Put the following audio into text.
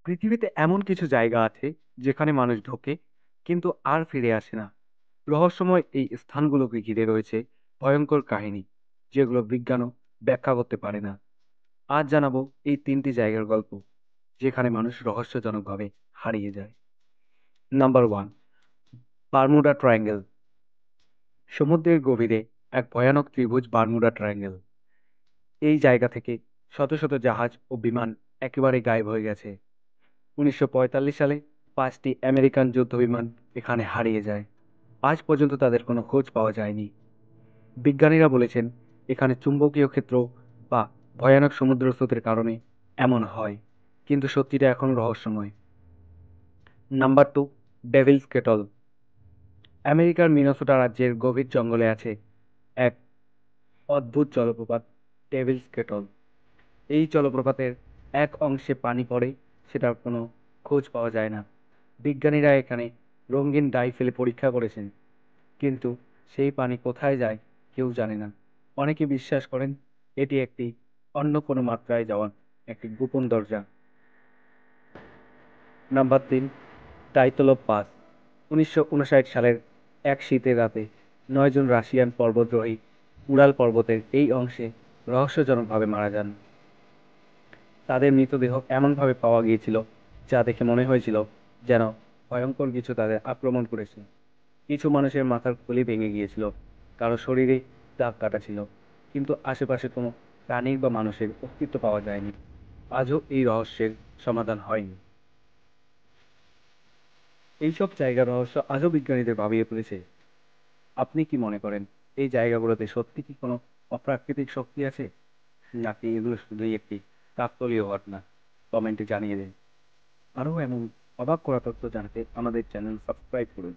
পৃথিবীতে এমন কিছু জায়গা আছে যেখানে মানুষ ঢোকে কিন্তু আর ফিরে আসে না। রহস্যময় এই স্থানগুলোকে ঘিরে রয়েছে ভয়ঙ্কর কাহিনী, যেগুলো বিজ্ঞানও ব্যাখ্যা করতে পারে না। আজ জানাবো এই তিনটি জায়গার গল্প যেখানে মানুষ রহস্যজনকভাবে হারিয়ে যায়। Number one, Bermuda triangle. সমুদ্রের গভীরে এক ভয়ানক ত্রিভুজ বারমুডা ট্রায়াঙ্গেল। এই জায়গা থেকে শত শত জাহাজ ও বিমান একেবারে গায়েব হয়ে গেছে। 1945 সালে 5টি আমেরিকান যুদ্ধবিমান এখানে হারিয়ে যায়। আজ পর্যন্ত তাদের কোনো খোঁজ পাওয়া যায়নি। বিজ্ঞানীরা বলেছেন এখানে চুম্বকীয় ক্ষেত্র বা ভয়ানক সমুদ্র স্রোতের কারণে এমন হয়, কিন্তু সত্যিটা এখনো রহস্যময়। Number two, devil's kettle. আমেরিকার মিনেসোটা রাজ্যের গভীর জঙ্গলে আছে এক অদ্ভুত জলপ্রপাত, ডেভিলস কেটল। এই জলপ্রপাতের এক অংশে পানি পড়ে, সেটার কোনো খোঁজ পাওয়া যায় না। বিজ্ঞানীরা এখানে রঙিন ডাই ফেলে পরীক্ষা করেছেন, কিন্তু সেই পানি কোথায় যায় কেউ জানে না। অনেকে বিশ্বাস করেন এটি একটি অন্য কোনো মাত্রায় যাওয়ার একটি গোপন দরজা। নাম্বার তিন, টাইতলভ পাস। 1959 সালের এক শীতের রাতে 9 জন রাশিয়ান পর্বতারোহী উড়াল পর্বতের এই অংশে রহস্যজনকভাবে মারা যান। তাদের মৃতদেহ এমনভাবে পাওয়া গিয়েছিল যা দেখে মনে হয়েছিল যেন ভয়ঙ্কর কিছু তাদের আক্রমণ করেছে। কিছু মানুষের মাথার খুলি ভেঙে গিয়েছিল, কারো শরীরে দাগ কাটা ছিল, কিন্তু আশেপাশে কোনো প্রাণীর বা মানুষের অস্তিত্ব পাওয়া যায়নি। আজও এই রহস্যের সমাধান হয়নি। এইসব জায়গার রহস্য আজও বিজ্ঞানীদের ভাবিয়ে তুলেছে। আপনি কি মনে করেন এই জায়গাগুলোতে সত্যি কি কোনো অপ্রাকৃতিক শক্তি আছে, নাকি এগুলো শুধুই একটি কাকতালীয় ঘটনা? কমেন্টে জানিয়ে দিন। আরও এমন অবাক করা তথ্য জানতে আমাদের চ্যানেল সাবস্ক্রাইব করুন।